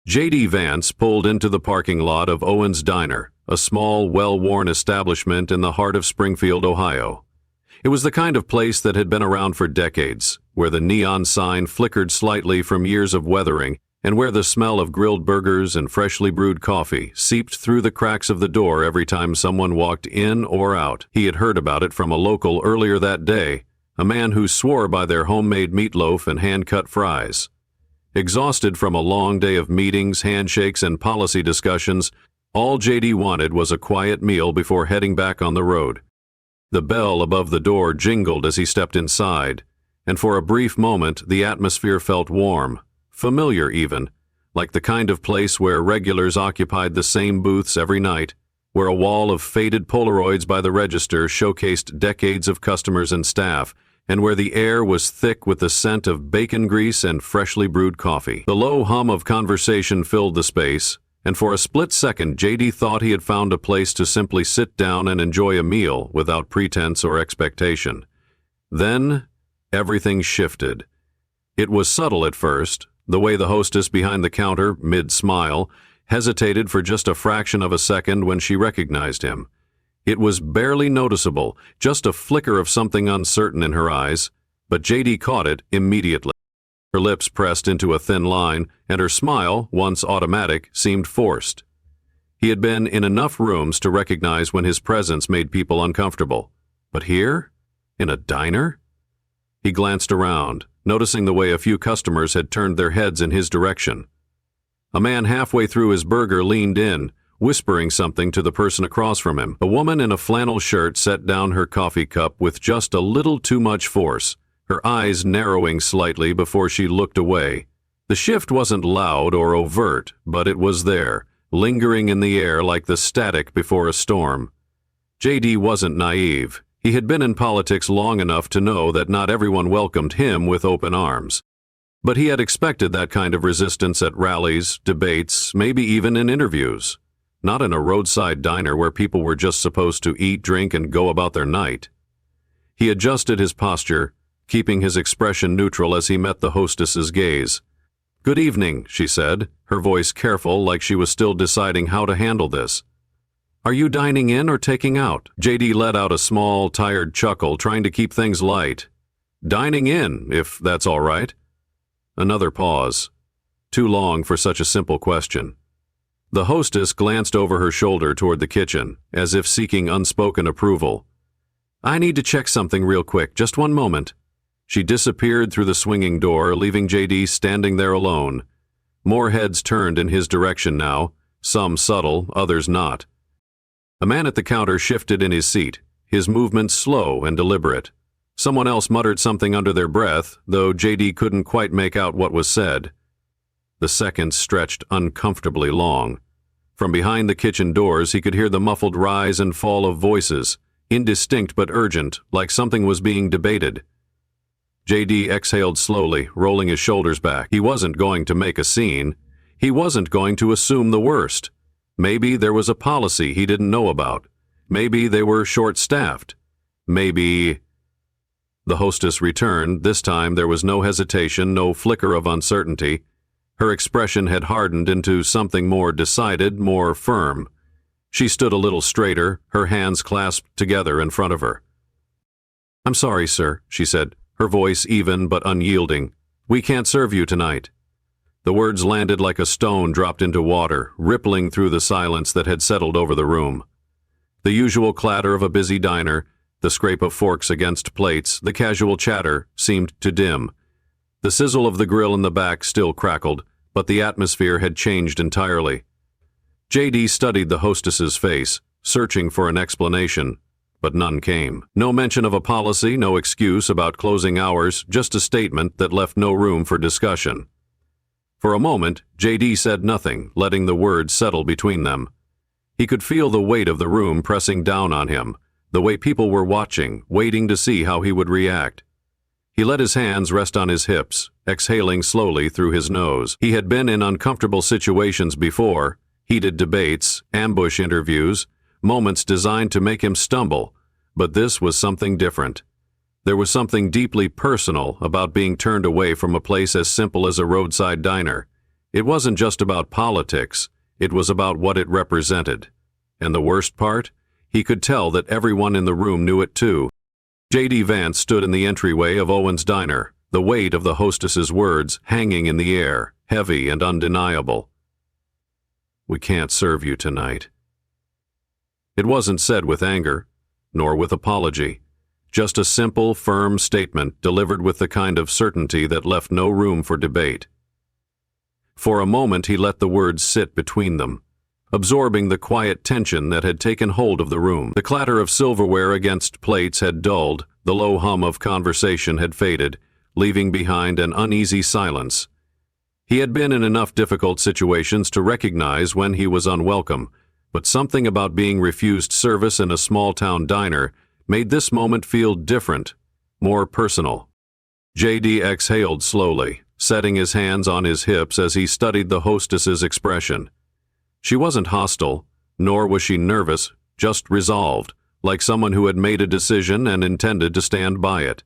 JD Vance pulled into the parking lot of Owen's Diner, a small, well-worn establishment in the heart of Springfield, Ohio. It was the kind of place that had been around for decades, where the neon sign flickered slightly from years of weathering, and where the smell of grilled burgers and freshly brewed coffee seeped through the cracks of the door every time someone walked in or out. He had heard about it from a local earlier that day, a man who swore by their homemade meatloaf and hand-cut fries. Exhausted from a long day of meetings, handshakes, and policy discussions, all JD wanted was a quiet meal before heading back on the road. The bell above the door jingled as he stepped inside, and for a brief moment the atmosphere felt warm, familiar even, like the kind of place where regulars occupied the same booths every night, where a wall of faded Polaroids by the register showcased decades of customers and staff, and where the air was thick with the scent of bacon grease and freshly brewed coffee. The low hum of conversation filled the space, and for a split second JD thought he had found a place to simply sit down and enjoy a meal without pretense or expectation. Then, everything shifted. It was subtle at first, the way the hostess behind the counter, mid-smile, hesitated for just a fraction of a second when she recognized him. It was barely noticeable, just a flicker of something uncertain in her eyes, but JD caught it immediately. Her lips pressed into a thin line, and her smile, once automatic, seemed forced. He had been in enough rooms to recognize when his presence made people uncomfortable. But here? In a diner? He glanced around, noticing the way a few customers had turned their heads in his direction. A man halfway through his burger leaned in, whispering something to the person across from him. A woman in a flannel shirt set down her coffee cup with just a little too much force, her eyes narrowing slightly before she looked away. The shift wasn't loud or overt, but it was there, lingering in the air like the static before a storm. JD wasn't naive. He had been in politics long enough to know that not everyone welcomed him with open arms. But he had expected that kind of resistance at rallies, debates, maybe even in interviews. Not in a roadside diner where people were just supposed to eat, drink, and go about their night. He adjusted his posture, keeping his expression neutral as he met the hostess's gaze. "Good evening," she said, her voice careful like she was still deciding how to handle this. "Are you dining in or taking out?" JD let out a small, tired chuckle, trying to keep things light. "Dining in, if that's all right." Another pause. Too long for such a simple question. The hostess glanced over her shoulder toward the kitchen, as if seeking unspoken approval. "I need to check something real quick, just one moment." She disappeared through the swinging door, leaving JD standing there alone. More heads turned in his direction now, some subtle, others not. A man at the counter shifted in his seat, his movements slow and deliberate. Someone else muttered something under their breath, though JD couldn't quite make out what was said. The seconds stretched uncomfortably long. From behind the kitchen doors he could hear the muffled rise and fall of voices, indistinct but urgent, like something was being debated. JD exhaled slowly, rolling his shoulders back. He wasn't going to make a scene. He wasn't going to assume the worst. Maybe there was a policy he didn't know about. Maybe they were short-staffed. Maybe... The hostess returned. This time there was no hesitation, no flicker of uncertainty. Her expression had hardened into something more decided, more firm. She stood a little straighter, her hands clasped together in front of her. "I'm sorry, sir," she said, her voice even but unyielding. "We can't serve you tonight." The words landed like a stone dropped into water, rippling through the silence that had settled over the room. The usual clatter of a busy diner, the scrape of forks against plates, the casual chatter, seemed to dim. The sizzle of the grill in the back still crackled, but the atmosphere had changed entirely. JD studied the hostess's face, searching for an explanation, but none came. No mention of a policy, no excuse about closing hours, just a statement that left no room for discussion. For a moment, JD said nothing, letting the words settle between them. He could feel the weight of the room pressing down on him, the way people were watching, waiting to see how he would react. He let his hands rest on his hips, exhaling slowly through his nose. He had been in uncomfortable situations before, heated debates, ambush interviews, moments designed to make him stumble, but this was something different. There was something deeply personal about being turned away from a place as simple as a roadside diner. It wasn't just about politics, it was about what it represented. And the worst part? He could tell that everyone in the room knew it too. JD Vance stood in the entryway of Owen's diner, the weight of the hostess's words hanging in the air, heavy and undeniable. "We can't serve you tonight." It wasn't said with anger, nor with apology. Just a simple, firm statement delivered with the kind of certainty that left no room for debate. For a moment he let the words sit between them, absorbing the quiet tension that had taken hold of the room. The clatter of silverware against plates had dulled, the low hum of conversation had faded, leaving behind an uneasy silence. He had been in enough difficult situations to recognize when he was unwelcome, but something about being refused service in a small-town diner made this moment feel different, more personal. JD exhaled slowly, setting his hands on his hips as he studied the hostess's expression. She wasn't hostile, nor was she nervous, just resolved, like someone who had made a decision and intended to stand by it.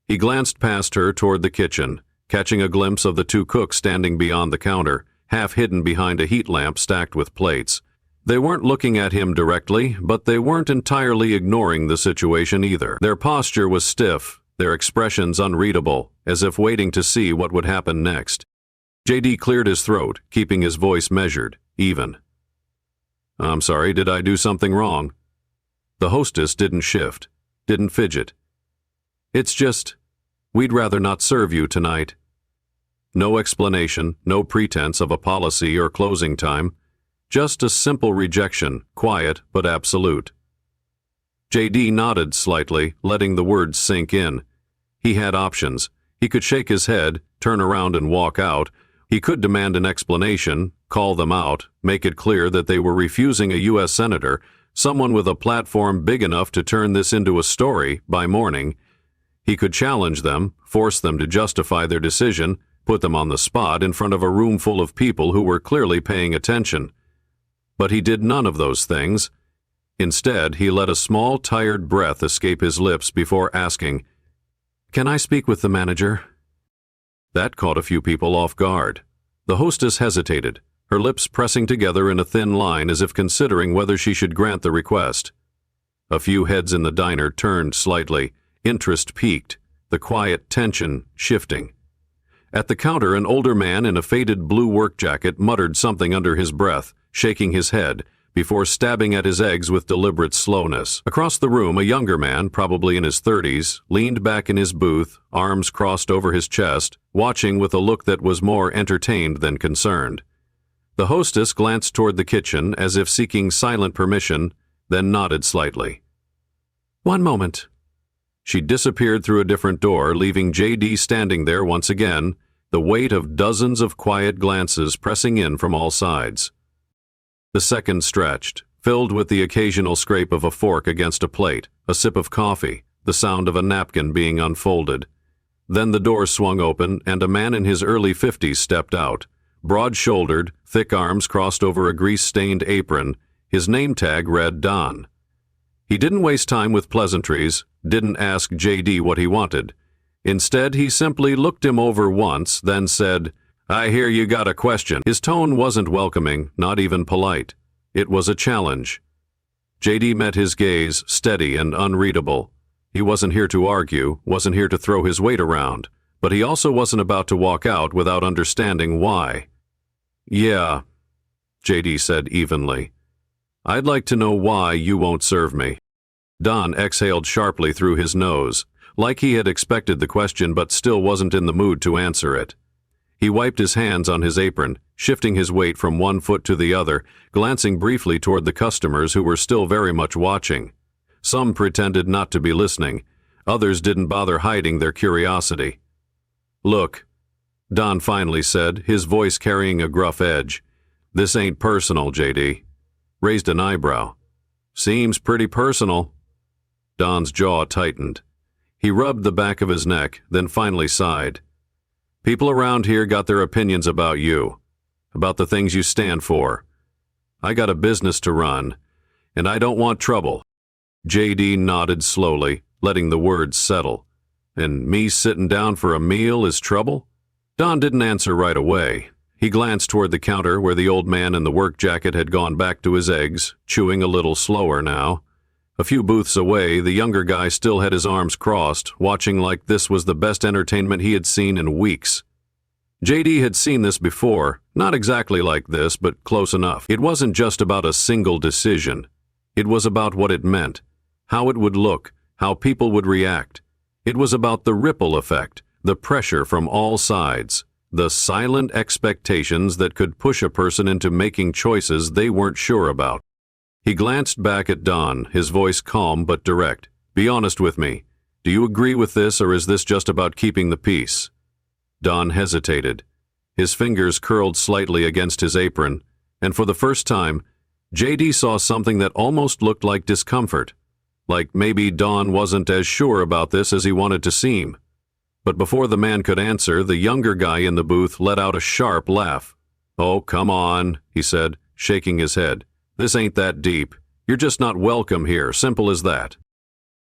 He glanced past her toward the kitchen, catching a glimpse of the two cooks standing beyond the counter, half hidden behind a heat lamp stacked with plates. They weren't looking at him directly, but they weren't entirely ignoring the situation either. Their posture was stiff, their expressions unreadable, as if waiting to see what would happen next. JD cleared his throat, keeping his voice measured, even. "I'm sorry, did I do something wrong?" The hostess didn't shift, didn't fidget. "It's just, we'd rather not serve you tonight." No explanation, no pretense of a policy or closing time. Just a simple rejection, quiet but absolute. JD nodded slightly, letting the words sink in. He had options. He could shake his head, turn around and walk out. He could demand an explanation, call them out, make it clear that they were refusing a U.S. senator, someone with a platform big enough to turn this into a story by morning. He could challenge them, force them to justify their decision, put them on the spot in front of a room full of people who were clearly paying attention. But he did none of those things. Instead, he let a small, tired breath escape his lips before asking, "Can I speak with the manager?" That caught a few people off guard. The hostess hesitated, her lips pressing together in a thin line as if considering whether she should grant the request. A few heads in the diner turned slightly, interest peaked, the quiet tension shifting. At the counter, an older man in a faded blue work jacket muttered something under his breath, shaking his head, before stabbing at his eggs with deliberate slowness. Across the room, a younger man, probably in his 30s, leaned back in his booth, arms crossed over his chest, watching with a look that was more entertained than concerned. The hostess glanced toward the kitchen as if seeking silent permission, then nodded slightly. "One moment." She disappeared through a different door, leaving JD standing there once again, the weight of dozens of quiet glances pressing in from all sides. The seconds stretched, filled with the occasional scrape of a fork against a plate, a sip of coffee, the sound of a napkin being unfolded. Then the door swung open and a man in his early 50s stepped out, broad-shouldered, thick arms crossed over a grease-stained apron. His name tag read Don. He didn't waste time with pleasantries, didn't ask JD what he wanted. Instead, he simply looked him over once, then said, "I hear you got a question." His tone wasn't welcoming, not even polite. It was a challenge. JD met his gaze, steady and unreadable. He wasn't here to argue, wasn't here to throw his weight around, but he also wasn't about to walk out without understanding why. "Yeah," JD said evenly. "I'd like to know why you won't serve me." Don exhaled sharply through his nose, like he had expected the question but still wasn't in the mood to answer it. He wiped his hands on his apron, shifting his weight from one foot to the other, glancing briefly toward the customers who were still very much watching. Some pretended not to be listening. Others didn't bother hiding their curiosity. "Look," Don finally said, his voice carrying a gruff edge. "This ain't personal, JD." Raised an eyebrow. "Seems pretty personal." Don's jaw tightened. He rubbed the back of his neck, then finally sighed. "People around here got their opinions about you, about the things you stand for. I got a business to run, and I don't want trouble." JD nodded slowly, letting the words settle. "And me sitting down for a meal is trouble?" Don didn't answer right away. He glanced toward the counter where the old man in the work jacket had gone back to his eggs, chewing a little slower now. A few booths away, the younger guy still had his arms crossed, watching like this was the best entertainment he had seen in weeks. JD had seen this before, not exactly like this, but close enough. It wasn't just about a single decision. It was about what it meant, how it would look, how people would react. It was about the ripple effect, the pressure from all sides, the silent expectations that could push a person into making choices they weren't sure about. He glanced back at Don, his voice calm but direct. "Be honest with me. Do you agree with this, or is this just about keeping the peace?" Don hesitated. His fingers curled slightly against his apron, and for the first time, JD saw something that almost looked like discomfort. Like maybe Don wasn't as sure about this as he wanted to seem. But before the man could answer, the younger guy in the booth let out a sharp laugh. "Oh, come on," he said, shaking his head. "This ain't that deep. You're just not welcome here, simple as that."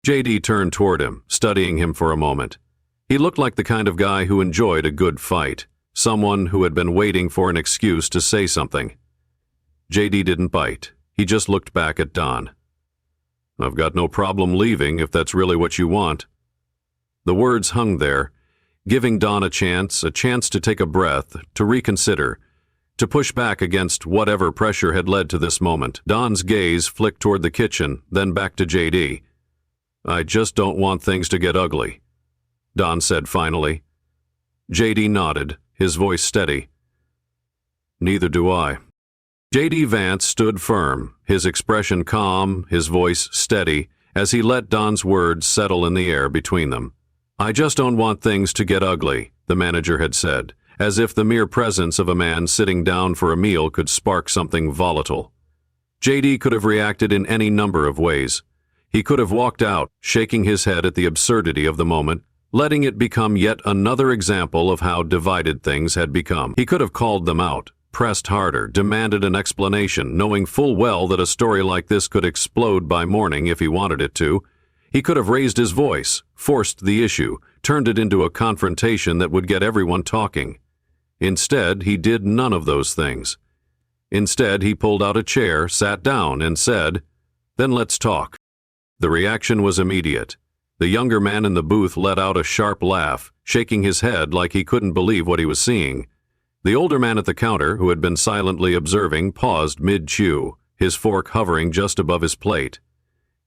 JD turned toward him, studying him for a moment. He looked like the kind of guy who enjoyed a good fight, someone who had been waiting for an excuse to say something. JD didn't bite. He just looked back at Don. "I've got no problem leaving if that's really what you want." The words hung there, giving Don a chance to take a breath, to reconsider, to push back against whatever pressure had led to this moment. Don's gaze flicked toward the kitchen, then back to JD. "I just don't want things to get ugly," Don said finally. JD nodded, his voice steady. "Neither do I." JD Vance stood firm, his expression calm, his voice steady, as he let Don's words settle in the air between them. "I just don't want things to get ugly," the manager had said, as if the mere presence of a man sitting down for a meal could spark something volatile. JD could have reacted in any number of ways. He could have walked out, shaking his head at the absurdity of the moment, letting it become yet another example of how divided things had become. He could have called them out, pressed harder, demanded an explanation, knowing full well that a story like this could explode by morning if he wanted it to. He could have raised his voice, forced the issue, turned it into a confrontation that would get everyone talking. Instead, he did none of those things. Instead, he pulled out a chair, sat down, and said, "Then let's talk." The reaction was immediate. The younger man in the booth let out a sharp laugh, shaking his head like he couldn't believe what he was seeing. The older man at the counter, who had been silently observing, paused mid-chew, his fork hovering just above his plate.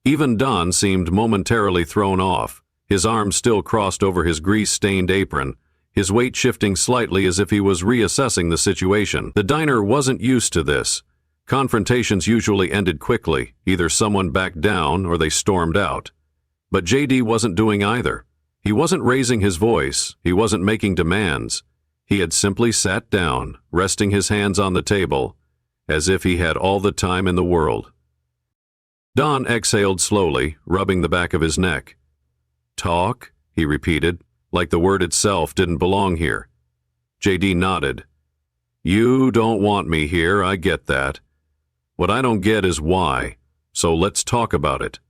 Even Don seemed momentarily thrown off, his arms still crossed over his grease-stained apron, his weight shifting slightly as if he was reassessing the situation. The diner wasn't used to this. Confrontations usually ended quickly, either someone backed down or they stormed out. But JD wasn't doing either. He wasn't raising his voice, he wasn't making demands. He had simply sat down, resting his hands on the table, as if he had all the time in the world. Don exhaled slowly, rubbing the back of his neck. "Talk?" he repeated, like the word itself didn't belong here. JD nodded. "You don't want me here, I get that. What I don't get is why, so let's talk about it."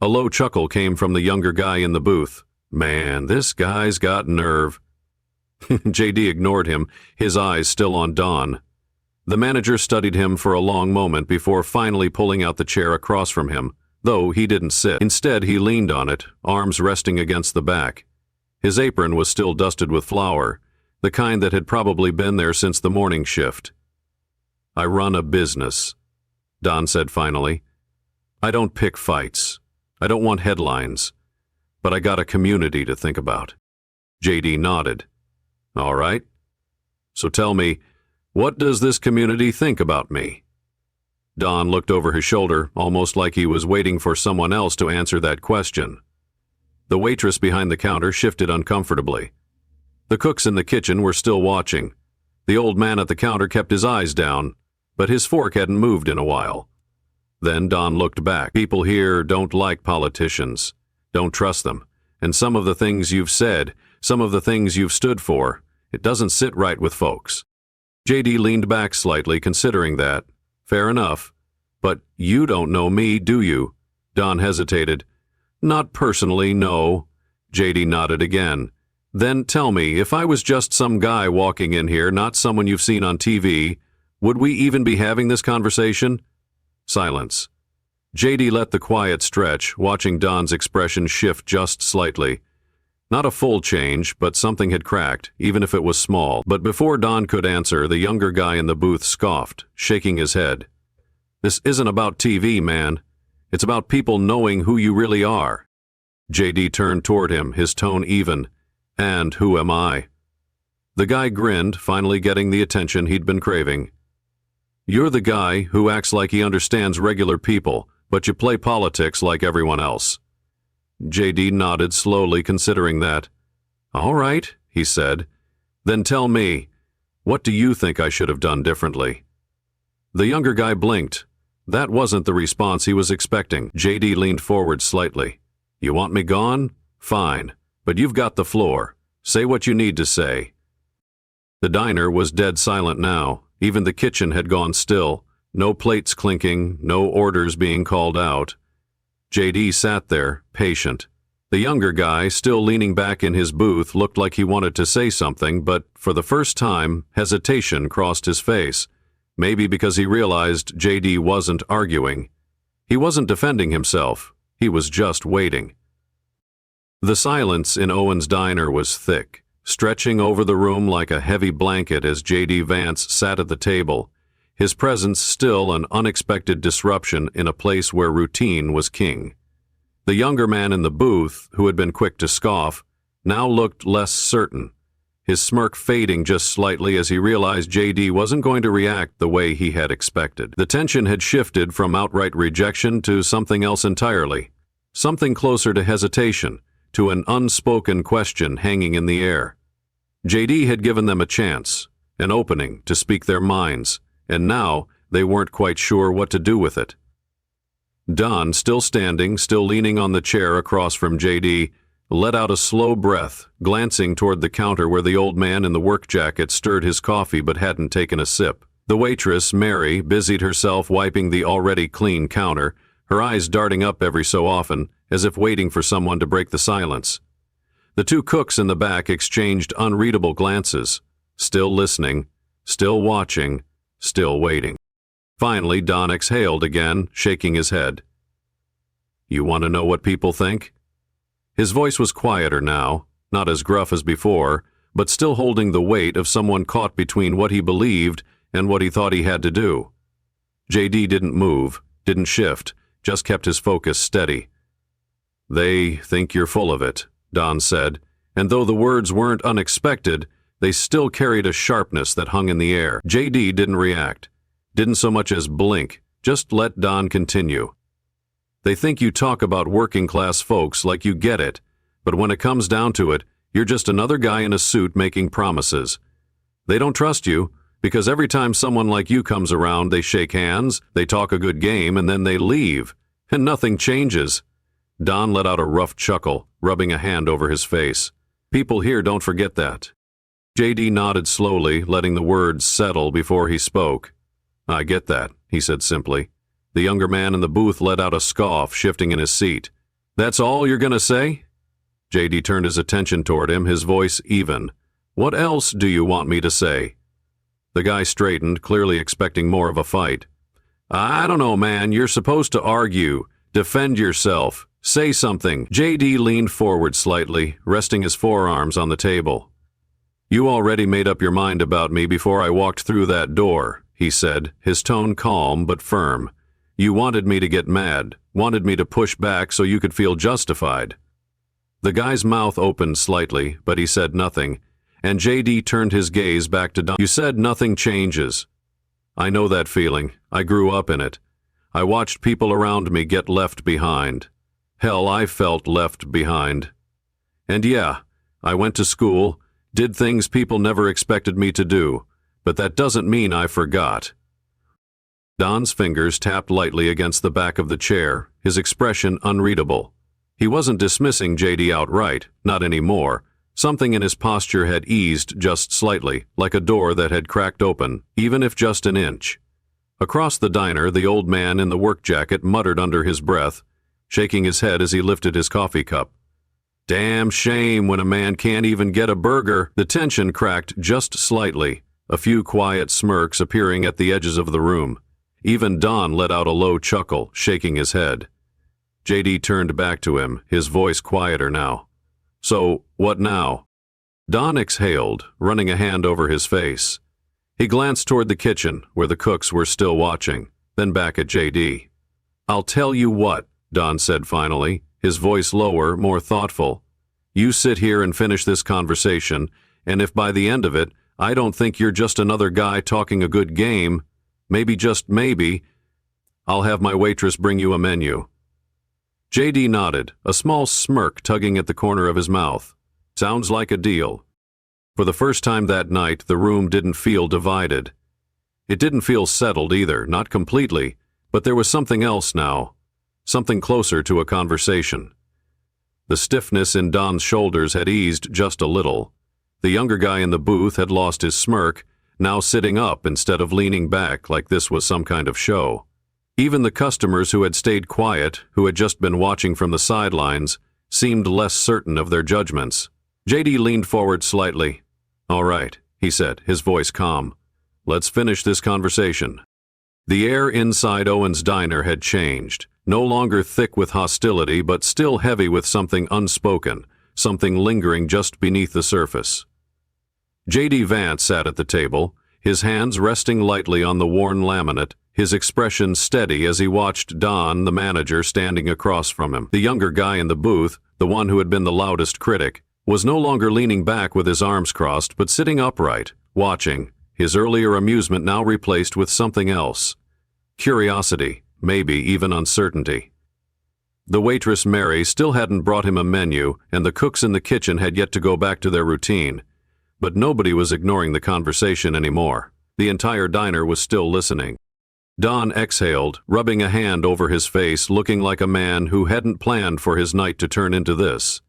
A low chuckle came from the younger guy in the booth. "Man, this guy's got nerve." JD ignored him, his eyes still on Don. The manager studied him for a long moment before finally pulling out the chair across from him, though he didn't sit. Instead, he leaned on it, arms resting against the back. His apron was still dusted with flour, the kind that had probably been there since the morning shift. "I run a business," Don said finally. "I don't pick fights. I don't want headlines. But I got a community to think about." JD nodded. "All right. So tell me, what does this community think about me?" Don looked over his shoulder, almost like he was waiting for someone else to answer that question. The waitress behind the counter shifted uncomfortably. The cooks in the kitchen were still watching. The old man at the counter kept his eyes down, but his fork hadn't moved in a while. Then Don looked back. "People here don't like politicians, don't trust them, and some of the things you've said, some of the things you've stood for, it doesn't sit right with folks." JD leaned back slightly, considering that. "Fair enough. But you don't know me, do you?" Don hesitated. "Not personally, no." JD nodded again. Then tell me, if I was just some guy walking in here, not someone you've seen on TV, would we even be having this conversation? Silence. JD let the quiet stretch, watching Don's expression shift just slightly. Not a full change, but something had cracked, even if it was small. But before Don could answer, the younger guy in the booth scoffed, shaking his head. This isn't about TV, man. It's about people knowing who you really are. JD turned toward him, his tone even. And who am I? The guy grinned, finally getting the attention he'd been craving. You're the guy who acts like he understands regular people, but you play politics like everyone else. JD nodded slowly, considering that. All right, he said. Then tell me, what do you think I should have done differently? The younger guy blinked. That wasn't the response he was expecting. JD leaned forward slightly. You want me gone? Fine, but you've got the floor. Say what you need to say. The diner was dead silent now. Even the kitchen had gone still. No plates clinking, no orders being called out. JD sat there, patient. The younger guy, still leaning back in his booth, looked like he wanted to say something, but for the first time, hesitation crossed his face. Maybe because he realized JD wasn't arguing. He wasn't defending himself. He was just waiting. The silence in Owen's diner was thick, stretching over the room like a heavy blanket as JD Vance sat at the table, his presence still an unexpected disruption in a place where routine was king. The younger man in the booth, who had been quick to scoff, now looked less certain, his smirk fading just slightly as he realized JD wasn't going to react the way he had expected. The tension had shifted from outright rejection to something else entirely, something closer to hesitation, to an unspoken question hanging in the air. JD had given them a chance, an opening to speak their minds, and now they weren't quite sure what to do with it. Don, still standing, still leaning on the chair across from JD, let out a slow breath, glancing toward the counter where the old man in the work jacket stirred his coffee but hadn't taken a sip. The waitress, Mary, busied herself wiping the already clean counter, her eyes darting up every so often, as if waiting for someone to break the silence. The two cooks in the back exchanged unreadable glances, still listening, still watching, still waiting. Finally, Don exhaled again, shaking his head. You want to know what people think? His voice was quieter now, not as gruff as before, but still holding the weight of someone caught between what he believed and what he thought he had to do. JD didn't move, didn't shift, just kept his focus steady. They think you're full of it, Don said, and though the words weren't unexpected, they still carried a sharpness that hung in the air. JD didn't react, didn't so much as blink, just let Don continue. They think you talk about working-class folks like you get it, but when it comes down to it, you're just another guy in a suit making promises. They don't trust you, because every time someone like you comes around, they shake hands, they talk a good game, and then they leave, and nothing changes. Don let out a rough chuckle, rubbing a hand over his face. People here don't forget that. JD nodded slowly, letting the words settle before he spoke. I get that, he said simply. The younger man in the booth let out a scoff, shifting in his seat. That's all you're going to say? JD turned his attention toward him, his voice even. What else do you want me to say? The guy straightened, clearly expecting more of a fight. I don't know, man. You're supposed to argue, defend yourself, say something. JD leaned forward slightly, resting his forearms on the table. You already made up your mind about me before I walked through that door, he said, his tone calm but firm. You wanted me to get mad, wanted me to push back so you could feel justified. The guy's mouth opened slightly, but he said nothing, and JD turned his gaze back to Don. You said nothing changes. I know that feeling. I grew up in it. I watched people around me get left behind. Hell, I felt left behind. And yeah, I went to school, did things people never expected me to do, but that doesn't mean I forgot. Don's fingers tapped lightly against the back of the chair, his expression unreadable. He wasn't dismissing JD outright, not anymore. Something in his posture had eased just slightly, like a door that had cracked open, even if just an inch. Across the diner, the old man in the work jacket muttered under his breath, shaking his head as he lifted his coffee cup. Damn shame when a man can't even get a burger. The tension cracked just slightly, a few quiet smirks appearing at the edges of the room. Even Don let out a low chuckle, shaking his head. JD turned back to him, his voice quieter now. So, what now? Don exhaled, running a hand over his face. He glanced toward the kitchen, where the cooks were still watching, then back at JD. I'll tell you what, Don said finally, his voice lower, more thoughtful. You sit here and finish this conversation, and if by the end of it, I don't think you're just another guy talking a good game, maybe just maybe, I'll have my waitress bring you a menu. JD nodded, a small smirk tugging at the corner of his mouth. Sounds like a deal. For the first time that night, the room didn't feel divided. It didn't feel settled either, not completely, but there was something else now, something closer to a conversation. The stiffness in Don's shoulders had eased just a little. The younger guy in the booth had lost his smirk, now sitting up instead of leaning back like this was some kind of show. Even the customers who had stayed quiet, who had just been watching from the sidelines, seemed less certain of their judgments. JD leaned forward slightly. All right, he said, his voice calm. Let's finish this conversation. The air inside Owen's diner had changed, no longer thick with hostility, but still heavy with something unspoken, something lingering just beneath the surface. JD Vance sat at the table, his hands resting lightly on the worn laminate, his expression steady as he watched Don, the manager, standing across from him. The younger guy in the booth, the one who had been the loudest critic, was no longer leaning back with his arms crossed, but sitting upright, watching, his earlier amusement now replaced with something else. Curiosity, maybe even uncertainty. The waitress Mary still hadn't brought him a menu, and the cooks in the kitchen had yet to go back to their routine. But nobody was ignoring the conversation anymore. The entire diner was still listening. Don exhaled, rubbing a hand over his face, looking like a man who hadn't planned for his night to turn into this.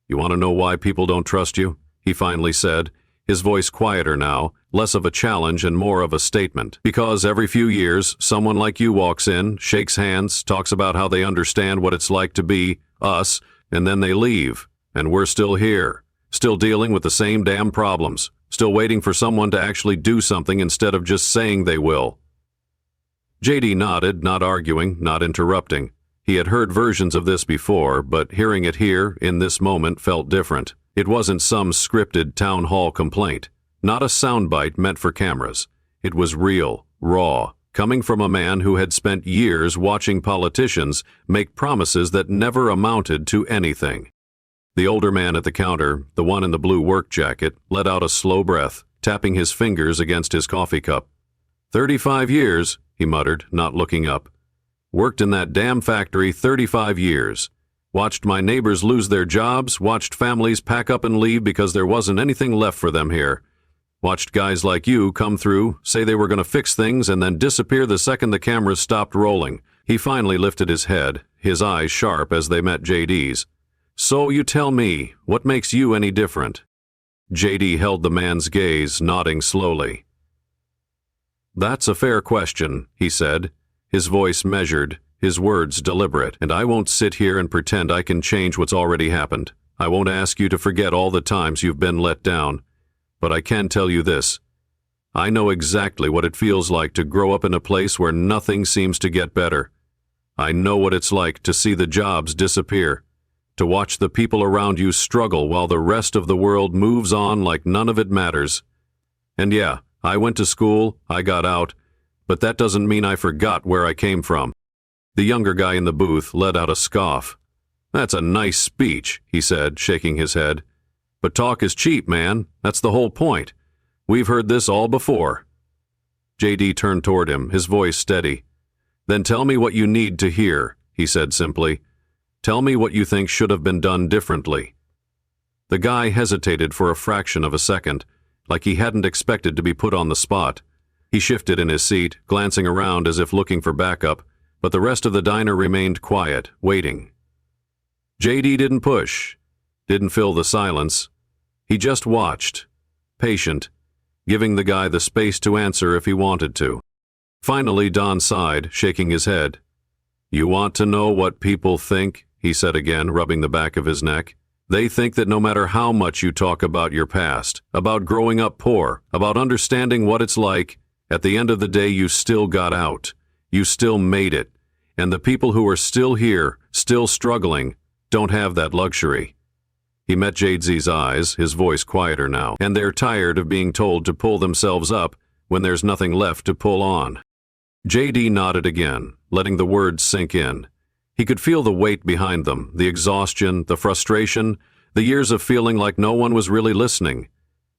You want to know why people don't trust you? He finally said, his voice quieter now, less of a challenge and more of a statement. Because every few years, someone like you walks in, shakes hands, talks about how they understand what it's like to be us, and then they leave. And we're still here, still dealing with the same damn problems, still waiting for someone to actually do something instead of just saying they will. JD nodded, not arguing, not interrupting. He had heard versions of this before, but hearing it here, in this moment, felt different. It wasn't some scripted town hall complaint, not a soundbite meant for cameras. It was real, raw, coming from a man who had spent years watching politicians make promises that never amounted to anything. The older man at the counter, the one in the blue work jacket, let out a slow breath, tapping his fingers against his coffee cup. 35 years, he muttered, not looking up. Worked in that damn factory 35 years. Watched my neighbors lose their jobs, watched families pack up and leave because there wasn't anything left for them here. Watched guys like you come through, say they were going to fix things, and then disappear the second the cameras stopped rolling. He finally lifted his head, his eyes sharp as they met JD's. So you tell me, what makes you any different? JD held the man's gaze, nodding slowly. That's a fair question, he said, his voice measured, his words deliberate, and I won't sit here and pretend I can change what's already happened. I won't ask you to forget all the times you've been let down. But I can tell you this. I know exactly what it feels like to grow up in a place where nothing seems to get better. I know what it's like to see the jobs disappear, to watch the people around you struggle while the rest of the world moves on like none of it matters. And yeah, I went to school, I got out, but that doesn't mean I forgot where I came from. The younger guy in the booth let out a scoff. That's a nice speech, he said, shaking his head. But talk is cheap, man. That's the whole point. We've heard this all before. JD turned toward him, his voice steady. Then tell me what you need to hear, he said simply. Tell me what you think should have been done differently. The guy hesitated for a fraction of a second, like he hadn't expected to be put on the spot. He shifted in his seat, glancing around as if looking for backup, but the rest of the diner remained quiet, waiting. JD didn't push, didn't fill the silence. He just watched, patient, giving the guy the space to answer if he wanted to. Finally, Don sighed, shaking his head. You want to know what people think? He said again, rubbing the back of his neck. They think that no matter how much you talk about your past, about growing up poor, about understanding what it's like, at the end of the day you still got out. You still made it. And the people who are still here, still struggling, don't have that luxury. He met JD's eyes, his voice quieter now, and they're tired of being told to pull themselves up when there's nothing left to pull on. JD nodded again, letting the words sink in. He could feel the weight behind them, the exhaustion, the frustration, the years of feeling like no one was really listening.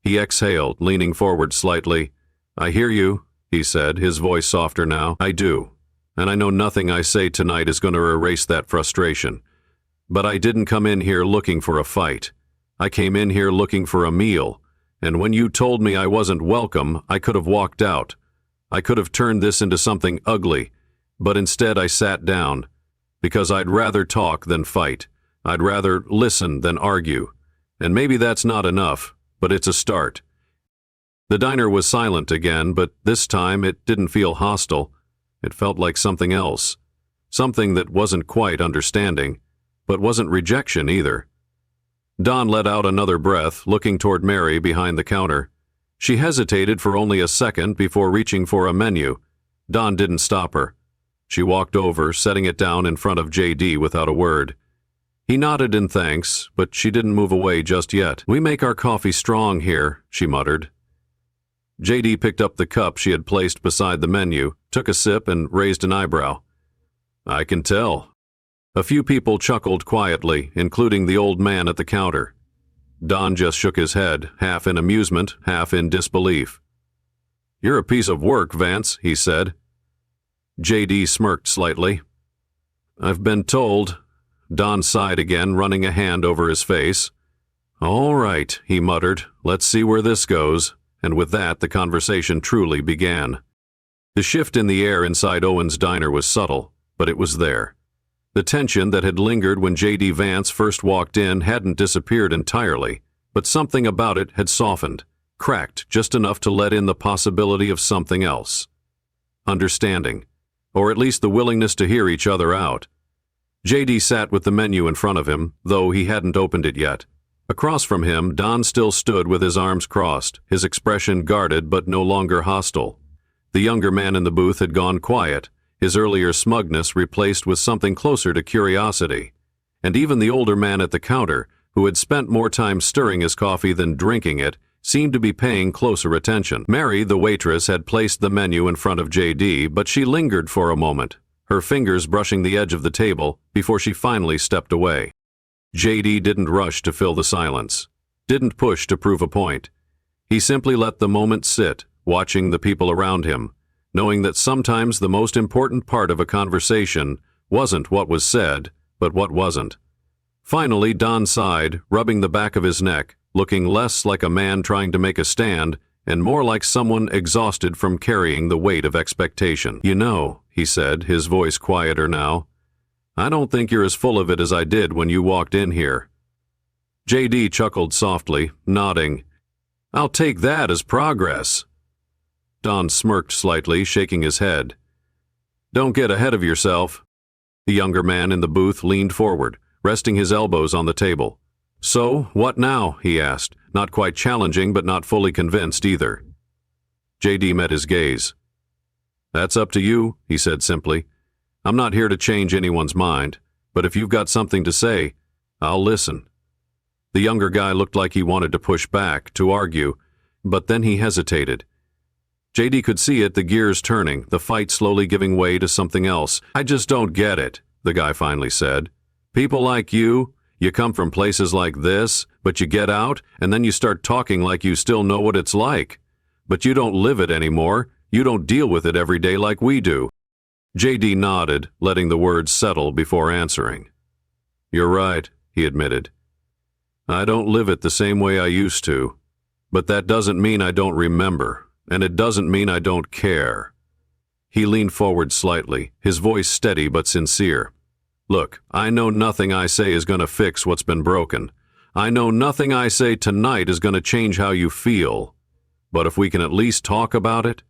He exhaled, leaning forward slightly. "I hear you," he said, his voice softer now. "I do. And I know nothing I say tonight is going to erase that frustration. But I didn't come in here looking for a fight. I came in here looking for a meal. And when you told me I wasn't welcome, I could have walked out. I could have turned this into something ugly. But instead I sat down. Because I'd rather talk than fight. I'd rather listen than argue. And maybe that's not enough, but it's a start." The diner was silent again, but this time it didn't feel hostile. It felt like something else. Something that wasn't quite understanding, but wasn't rejection either. Dawn let out another breath, looking toward Mary behind the counter. She hesitated for only a second before reaching for a menu. Dawn didn't stop her. She walked over, setting it down in front of JD without a word. He nodded in thanks, but she didn't move away just yet. "We make our coffee strong here," she muttered. JD picked up the cup she had placed beside the menu, took a sip, and raised an eyebrow. "I can tell." A few people chuckled quietly, including the old man at the counter. Don just shook his head, half in amusement, half in disbelief. "You're a piece of work, Vance," he said. JD smirked slightly. "I've been told." Don sighed again, running a hand over his face. "All right," he muttered. "Let's see where this goes." And with that, the conversation truly began. The shift in the air inside Owen's diner was subtle, but it was there. The tension that had lingered when JD Vance first walked in hadn't disappeared entirely, but something about it had softened, cracked just enough to let in the possibility of something else. Understanding, or at least the willingness to hear each other out. JD sat with the menu in front of him, though he hadn't opened it yet. Across from him, Don still stood with his arms crossed, his expression guarded but no longer hostile. The younger man in the booth had gone quiet, his earlier smugness replaced with something closer to curiosity. And even the older man at the counter, who had spent more time stirring his coffee than drinking it, seemed to be paying closer attention. Mary, the waitress, had placed the menu in front of JD, but she lingered for a moment, her fingers brushing the edge of the table before she finally stepped away. JD didn't rush to fill the silence, didn't push to prove a point. He simply let the moment sit, watching the people around him, knowing that sometimes the most important part of a conversation wasn't what was said, but what wasn't. Finally, Don sighed, rubbing the back of his neck, looking less like a man trying to make a stand and more like someone exhausted from carrying the weight of expectation. "You know," he said, his voice quieter now, "I don't think you're as full of it as I did when you walked in here." JD chuckled softly, nodding. "I'll take that as progress." Don smirked slightly, shaking his head. "Don't get ahead of yourself." The younger man in the booth leaned forward, resting his elbows on the table. "So, what now?" he asked, not quite challenging but not fully convinced either. JD met his gaze. "That's up to you," he said simply. "I'm not here to change anyone's mind, but if you've got something to say, I'll listen." The younger guy looked like he wanted to push back, to argue, but then he hesitated. JD could see it, the gears turning, the fight slowly giving way to something else. "I just don't get it," the guy finally said. "People like you come from places like this, but you get out, and then you start talking like you still know what it's like. But you don't live it anymore. You don't deal with it every day like we do." JD nodded, letting the words settle before answering. "You're right," he admitted. "I don't live it the same way I used to. But that doesn't mean I don't remember, and it doesn't mean I don't care." He leaned forward slightly, his voice steady but sincere. "Look, I know nothing I say is going to fix what's been broken. I know nothing I say tonight is going to change how you feel. But if we can at least talk about it,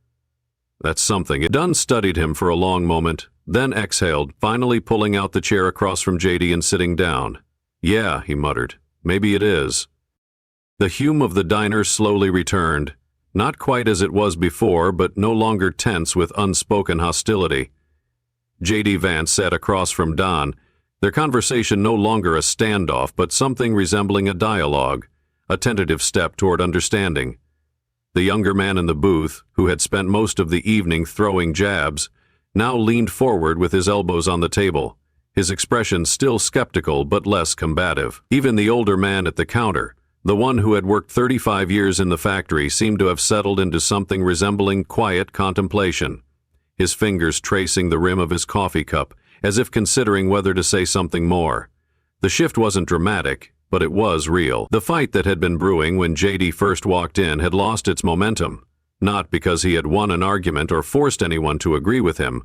that's something." Dunn studied him for a long moment, then exhaled, finally pulling out the chair across from JD and sitting down. "Yeah," he muttered. Maybe it is. The hum of the diner slowly returned, not quite as it was before, but no longer tense with unspoken hostility. JD Vance sat across from Don, their conversation no longer a standoff, but something resembling a dialogue, a tentative step toward understanding. The younger man in the booth, who had spent most of the evening throwing jabs, now leaned forward with his elbows on the table, his expression still skeptical but less combative. Even the older man at the counter, the one who had worked 35 years in the factory, seemed to have settled into something resembling quiet contemplation, his fingers tracing the rim of his coffee cup, as if considering whether to say something more. The shift wasn't dramatic, but it was real. The fight that had been brewing when JD first walked in had lost its momentum, not because he had won an argument or forced anyone to agree with him,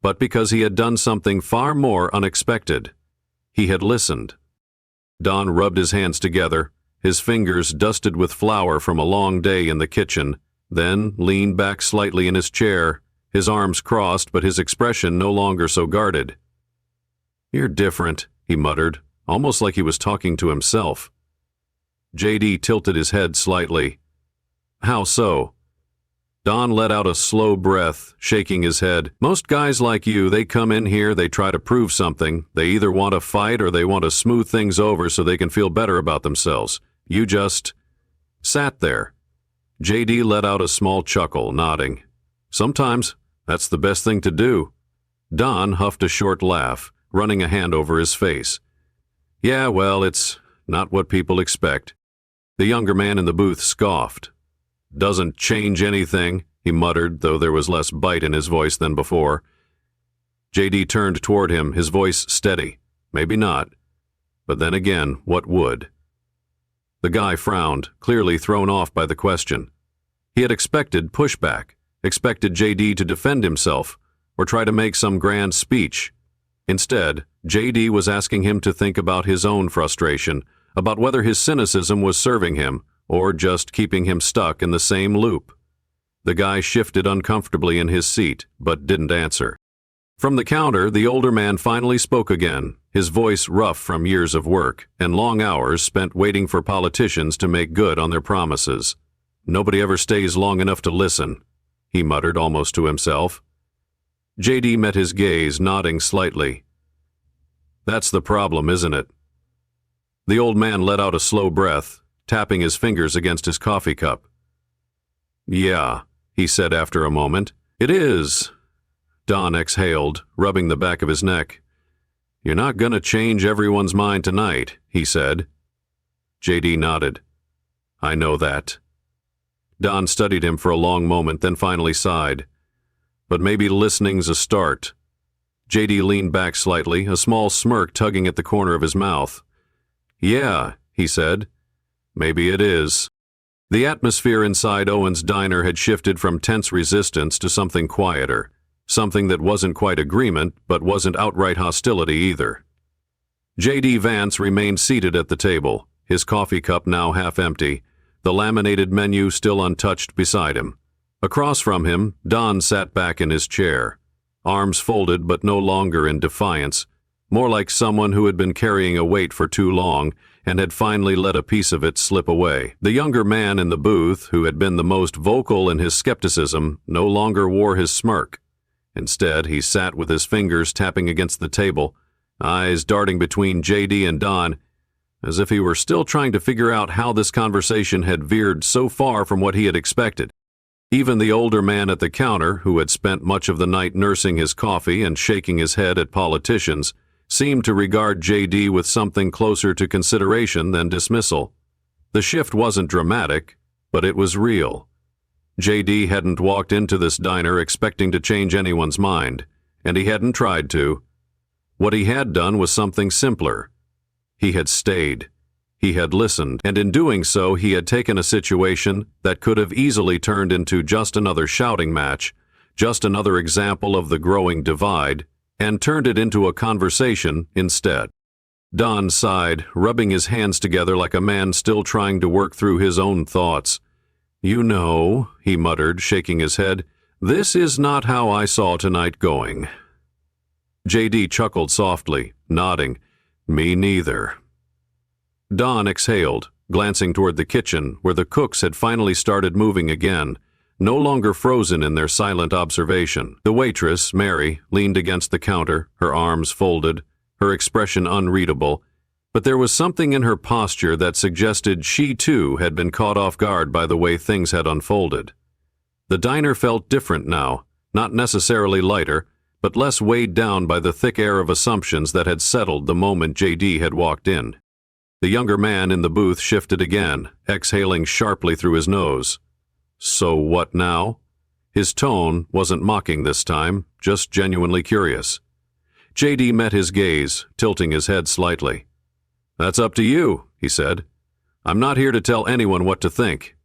but because he had done something far more unexpected. He had listened. Don rubbed his hands together, his fingers dusted with flour from a long day in the kitchen, then leaned back slightly in his chair, his arms crossed but his expression no longer so guarded. "You're different," he muttered, almost like he was talking to himself. JD tilted his head slightly. "How so?" Don let out a slow breath, shaking his head. "Most guys like you, they come in here, they try to prove something. They either want to fight or they want to smooth things over so they can feel better about themselves. You just sat there." JD let out a small chuckle, nodding. "Sometimes that's the best thing to do." Don huffed a short laugh, running a hand over his face. "Yeah, well, it's not what people expect." The younger man in the booth scoffed. "Doesn't change anything," he muttered, though there was less bite in his voice than before. JD turned toward him, his voice steady. "Maybe not. But then again, what would?" The guy frowned, clearly thrown off by the question. He had expected pushback, expected JD to defend himself, or try to make some grand speech. Instead, JD was asking him to think about his own frustration, about whether his cynicism was serving him, or just keeping him stuck in the same loop. The guy shifted uncomfortably in his seat, but didn't answer. From the counter, the older man finally spoke again, his voice rough from years of work and long hours spent waiting for politicians to make good on their promises. "Nobody ever stays long enough to listen," he muttered almost to himself. JD met his gaze, nodding slightly. "That's the problem, isn't it?" The old man let out a slow breath, tapping his fingers against his coffee cup. "Yeah," he said after a moment. "It is." Don exhaled, rubbing the back of his neck. "You're not going to change everyone's mind tonight," he said. JD nodded. "I know that." Don studied him for a long moment, then finally sighed. "But maybe listening's a start." JD leaned back slightly, a small smirk tugging at the corner of his mouth. "Yeah," he said. "Maybe it is." The atmosphere inside Owen's diner had shifted from tense resistance to something quieter, something that wasn't quite agreement, but wasn't outright hostility either. JD Vance remained seated at the table, his coffee cup now half empty, the laminated menu still untouched beside him. Across from him, Don sat back in his chair, arms folded but no longer in defiance, more like someone who had been carrying a weight for too long and had finally let a piece of it slip away. The younger man in the booth, who had been the most vocal in his skepticism, no longer wore his smirk. Instead, he sat with his fingers tapping against the table, eyes darting between JD and Don, as if he were still trying to figure out how this conversation had veered so far from what he had expected. Even the older man at the counter, who had spent much of the night nursing his coffee and shaking his head at politicians, seemed to regard JD with something closer to consideration than dismissal. The shift wasn't dramatic, but it was real. JD hadn't walked into this diner expecting to change anyone's mind, and he hadn't tried to. What he had done was something simpler. He had stayed. He had listened, and in doing so he had taken a situation that could have easily turned into just another shouting match, just another example of the growing divide, and turned it into a conversation instead. Don sighed, rubbing his hands together like a man still trying to work through his own thoughts. "You know," he muttered, shaking his head, "this is not how I saw tonight going." JD chuckled softly, nodding. "Me neither." Don exhaled, glancing toward the kitchen, where the cooks had finally started moving again, no longer frozen in their silent observation. The waitress, Mary, leaned against the counter, her arms folded, her expression unreadable, but there was something in her posture that suggested she too had been caught off guard by the way things had unfolded. The diner felt different now, not necessarily lighter, but less weighed down by the thick air of assumptions that had settled the moment JD had walked in. The younger man in the booth shifted again, exhaling sharply through his nose. So what now? His tone wasn't mocking this time, just genuinely curious. JD met his gaze, tilting his head slightly. "That's up to you," he said. "I'm not here to tell anyone what to think."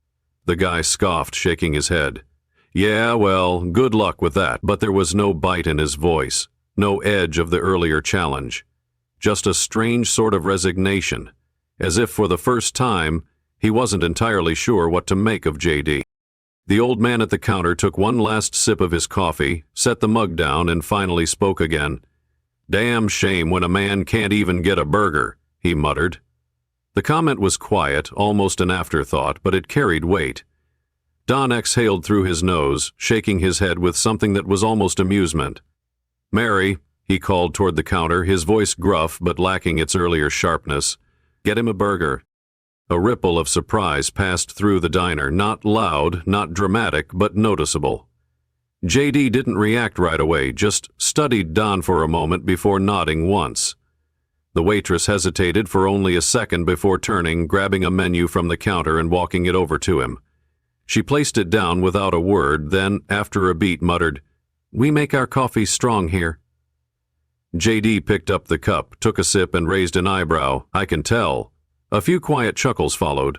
The guy scoffed, shaking his head. "Yeah, well, good luck with that." But there was no bite in his voice, no edge of the earlier challenge. Just a strange sort of resignation, as if for the first time he wasn't entirely sure what to make of JD. The old man at the counter took one last sip of his coffee, set the mug down, and finally spoke again. "Damn shame when a man can't even get a burger," he muttered. The comment was quiet, almost an afterthought, but it carried weight. Don exhaled through his nose, shaking his head with something that was almost amusement. "Mary," he called toward the counter, his voice gruff but lacking its earlier sharpness, "get him a burger." A ripple of surprise passed through the diner, not loud, not dramatic, but noticeable. JD didn't react right away, just studied Don for a moment before nodding once. The waitress hesitated for only a second before turning, grabbing a menu from the counter and walking it over to him. She placed it down without a word, then, after a beat, muttered, "We make our coffee strong here." JD picked up the cup, took a sip, and raised an eyebrow. "I can tell." A few quiet chuckles followed.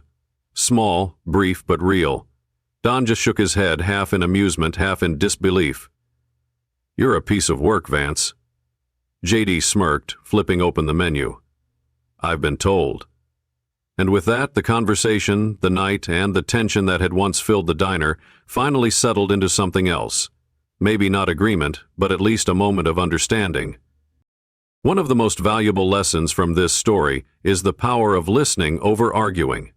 Small, brief, but real. Don just shook his head, half in amusement, half in disbelief. "You're a piece of work, Vance." JD smirked, flipping open the menu. "I've been told." And with that, the conversation, the night, and the tension that had once filled the diner finally settled into something else. Maybe not agreement, but at least a moment of understanding. One of the most valuable lessons from this story is the power of listening over arguing.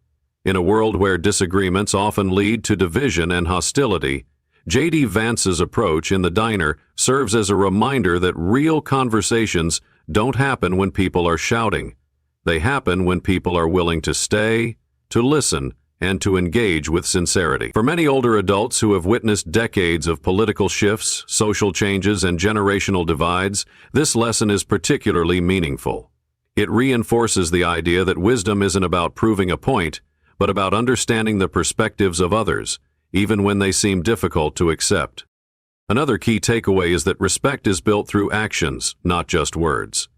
In a world where disagreements often lead to division and hostility, JD Vance's approach in the diner serves as a reminder that real conversations don't happen when people are shouting. They happen when people are willing to stay, to listen, and to engage with sincerity. For many older adults who have witnessed decades of political shifts, social changes, and generational divides, this lesson is particularly meaningful. It reinforces the idea that wisdom isn't about proving a point, but about understanding the perspectives of others, even when they seem difficult to accept. Another key takeaway is that respect is built through actions, not just words.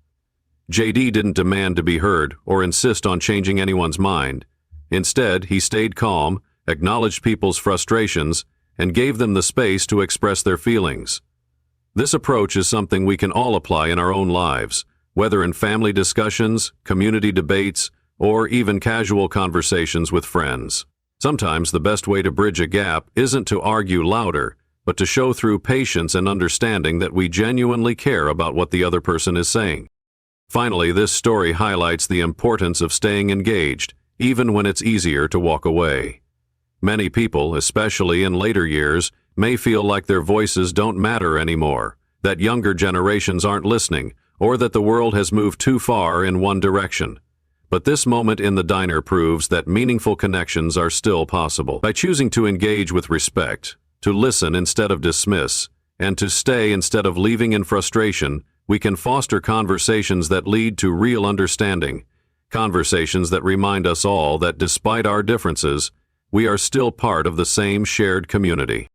JD didn't demand to be heard or insist on changing anyone's mind. Instead, he stayed calm, acknowledged people's frustrations, and gave them the space to express their feelings. This approach is something we can all apply in our own lives, whether in family discussions, community debates, or even casual conversations with friends. Sometimes the best way to bridge a gap isn't to argue louder, but to show through patience and understanding that we genuinely care about what the other person is saying. Finally, this story highlights the importance of staying engaged, even when it's easier to walk away. Many people, especially in later years, may feel like their voices don't matter anymore, that younger generations aren't listening, or that the world has moved too far in one direction. But this moment in the diner proves that meaningful connections are still possible. By choosing to engage with respect, to listen instead of dismiss, and to stay instead of leaving in frustration, we can foster conversations that lead to real understanding. Conversations that remind us all that despite our differences, we are still part of the same shared community.